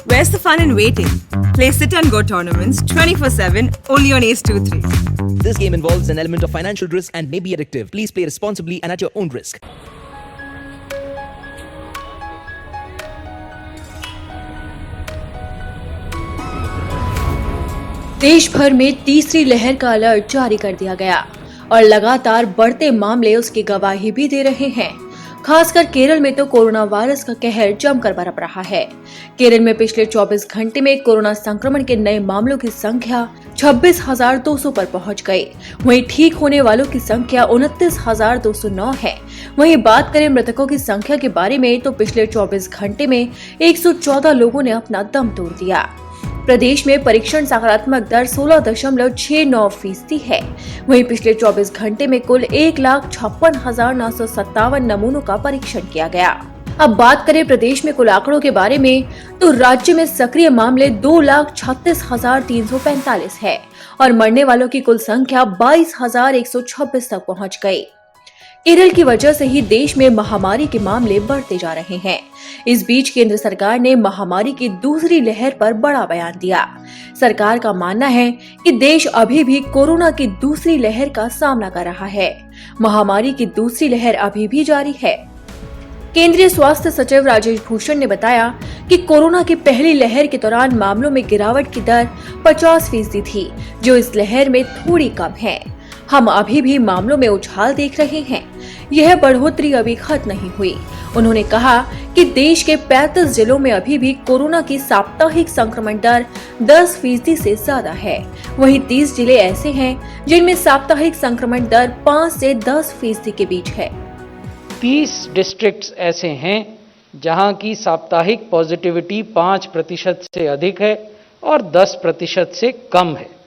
Where's the fun in waiting? Play Sit and Go tournaments 24/7 only on Ace 2-3. This game involves an element of financial risk and may be addictive. Please play responsibly and at your own risk. देश भर में तीसरी लहर का alert जारी कर दिया गया और लगातार बढ़ते मामले उसकी गवाही भी दे रहे हैं। खासकर केरल में तो कोरोना वायरस का कहर जमकर बरप रहा है। केरल में पिछले 24 घंटे में कोरोना संक्रमण के नए मामलों की संख्या 26,200 पर पहुंच गई। वहीं ठीक होने वालों की संख्या 29,209 है। वहीं बात करें मृतकों की संख्या के बारे में तो पिछले 24 घंटे में 114 लोगों ने अपना दम तोड़ दिया। प्रदेश में परीक्षण सकारात्मक दर 16.69% है। वहीं पिछले 24 घंटे में कुल 1,56,957 नमूनों का परीक्षण किया गया। अब बात करें प्रदेश में कुल आंकड़ों के बारे में तो राज्य में सक्रिय मामले 2,36,345 है और मरने वालों की कुल संख्या 22,126 तक पहुँच गयी। केरल की वजह से ही देश में महामारी के मामले बढ़ते जा रहे हैं। इस बीच केंद्र सरकार ने महामारी की दूसरी लहर पर बड़ा बयान दिया। सरकार का मानना है कि देश अभी भी कोरोना की दूसरी लहर का सामना कर रहा है। महामारी की दूसरी लहर अभी भी जारी है। केंद्रीय स्वास्थ्य सचिव राजेश भूषण ने बताया कि कोरोना की पहली लहर के दौरान मामलों में गिरावट की दर 50% थी, जो इस लहर में थोड़ी कम है। हम अभी भी मामलों में उछाल देख रहे हैं। यह बढ़ोतरी अभी खत्म नहीं हुई। उन्होंने कहा कि देश के 35 जिलों में अभी भी कोरोना की साप्ताहिक संक्रमण दर 10% से ज्यादा है। वहीं 30 जिले ऐसे हैं जिनमें साप्ताहिक संक्रमण दर 5 से 10% के बीच है। 30 डिस्ट्रिक्ट्स ऐसे हैं जहां की साप्ताहिक पॉजिटिविटी 5% से अधिक है और 10% से कम है।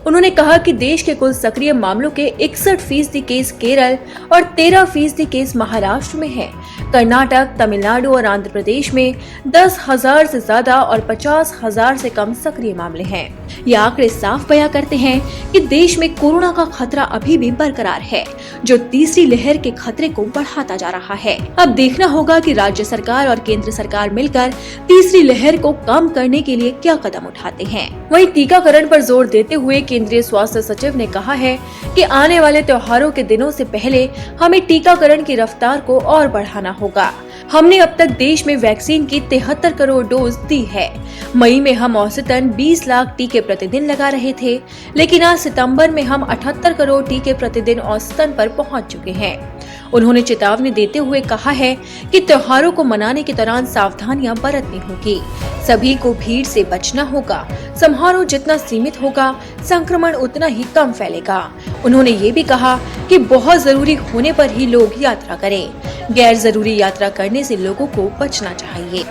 उन्होंने कहा कि देश के कुल सक्रिय मामलों के 61% केस केरल और 13% केस महाराष्ट्र में है। कर्नाटक, तमिलनाडु और आंध्र प्रदेश में 10,000 से ज्यादा और 50,000 से कम सक्रिय मामले हैं। ये आंकड़े साफ बयां करते हैं कि देश में कोरोना का खतरा अभी भी बरकरार है, जो तीसरी लहर के खतरे को बढ़ाता जा रहा है। अब देखना होगा कि राज्य सरकार और केंद्र सरकार मिलकर तीसरी लहर को कम करने के लिए क्या कदम उठाते हैं। वहीं टीकाकरण पर जोर देते हुए केंद्रीय स्वास्थ्य सचिव ने कहा है कि आने वाले त्योहारों के दिनों से पहले हमें टीकाकरण की रफ्तार को और बढ़ाना होगा। हमने अब तक देश में वैक्सीन की 73 करोड़ डोज दी है। मई में हम औसतन 20 लाख टीके प्रतिदिन लगा रहे थे, लेकिन आज सितंबर में हम 78 करोड़ टीके प्रतिदिन औसतन पर पहुंच चुके हैं। उन्होंने चेतावनी देते हुए कहा है कि त्योहारों को मनाने के दौरान सावधानियां बरतनी होगी। सभी को भीड़ से बचना होगा। समारोह जितना सीमित होगा, संक्रमण उतना ही कम फैलेगा। उन्होंने ये भी कहा कि बहुत जरूरी होने पर ही लोग यात्रा करें। गैर जरूरी यात्रा करने से लोगों को बचना चाहिए।